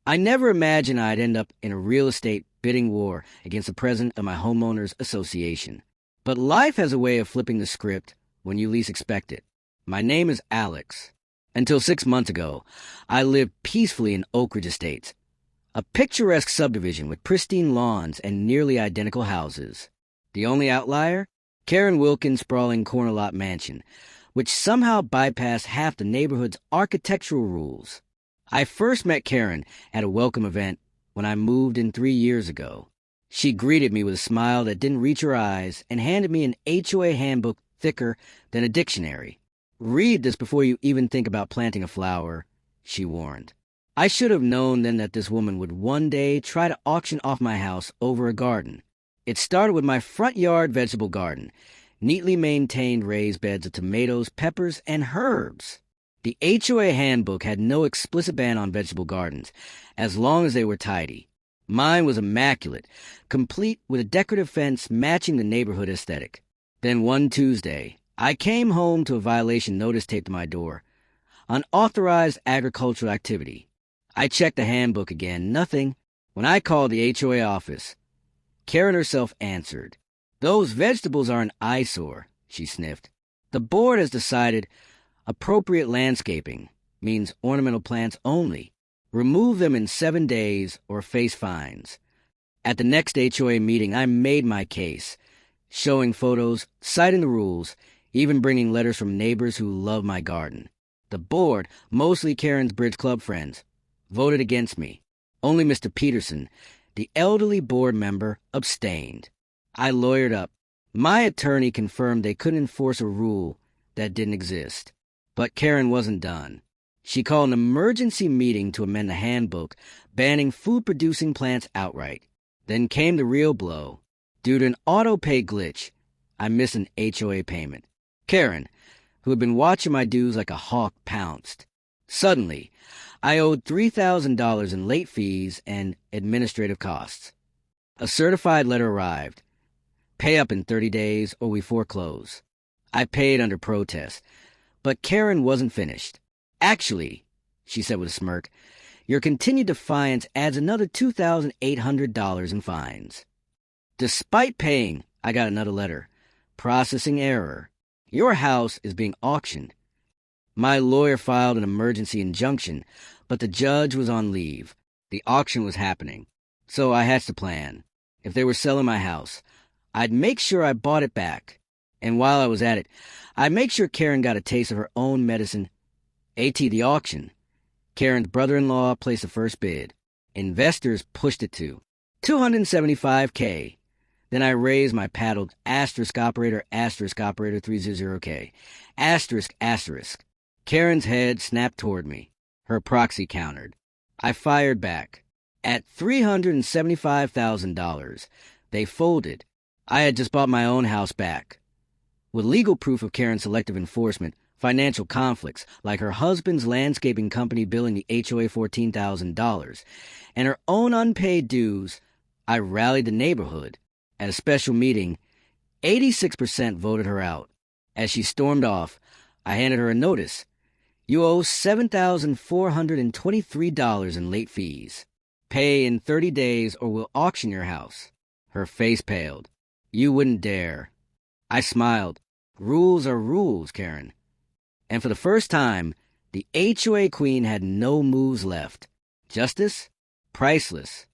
I never imagined I'd end up in a real estate bidding war against the president of my homeowners association. But life has a way of flipping the script when you least expect it. My name is Alex. Until 6 months ago, I lived peacefully in Oak Ridge Estates, a picturesque subdivision with pristine lawns and nearly identical houses. The only outlier? Karen Wilkins' sprawling corner lot mansion, which somehow bypassed half the neighborhood's architectural rules. I first met Karen at a welcome event when I moved in 3 years ago. She greeted me with a smile that didn't reach her eyes and handed me an HOA handbook thicker than a dictionary. "Read this before you even think about planting a flower," she warned. I should have known then that this woman would one day try to auction off my house over a garden. It started with my front yard vegetable garden, neatly maintained raised beds of tomatoes, peppers, and herbs. The HOA handbook had no explicit ban on vegetable gardens, as long as they were tidy. Mine was immaculate, complete with a decorative fence matching the neighborhood aesthetic. Then one Tuesday, I came home to a violation notice taped to my door. Unauthorized agricultural activity. I checked the handbook again, nothing. When I called the HOA office, Karen herself answered. "Those vegetables are an eyesore," she sniffed. "The board has decided appropriate landscaping means ornamental plants only. Remove them in 7 days or face fines." At the next HOA meeting, I made my case, showing photos, citing the rules, even bringing letters from neighbors who love my garden. The board, mostly Karen's Bridge Club friends, voted against me. Only Mr. Peterson, the elderly board member, abstained. I lawyered up. My attorney confirmed they couldn't enforce a rule that didn't exist. But Karen wasn't done. She called an emergency meeting to amend the handbook, banning food-producing plants outright. Then came the real blow. Due to an auto-pay glitch, I missed an HOA payment. Karen, who had been watching my dues like a hawk, pounced. Suddenly, I owed $3,000 in late fees and administrative costs. A certified letter arrived. Pay up in 30 days or we foreclose. I paid under protest. But Karen wasn't finished. "Actually," she said with a smirk, "your continued defiance adds another $2,800 in fines." Despite paying, I got another letter. "Processing error. Your house is being auctioned." My lawyer filed an emergency injunction, but the judge was on leave. The auction was happening. So I hatched a plan. If they were selling my house, I'd make sure I bought it back. And while I was at it, I'd make sure Karen got a taste of her own medicine. The auction. Karen's brother-in-law placed the first bid. Investors pushed it to $275K. Then I raised my paddled operator 300K. Asterisk. Karen's head snapped toward me. Her proxy countered. I fired back. At $375,000, they folded. I had just bought my own house back. With legal proof of Karen's selective enforcement, financial conflicts, like her husband's landscaping company billing the HOA $14,000, and her own unpaid dues, I rallied the neighborhood. At a special meeting, 86% voted her out. As she stormed off, I handed her a notice. "You owe $7,423 in late fees. Pay in 30 days or we'll auction your house." Her face paled. "You wouldn't dare." I smiled. "Rules are rules, Karen." And for the first time, the HOA queen had no moves left. Justice? Priceless.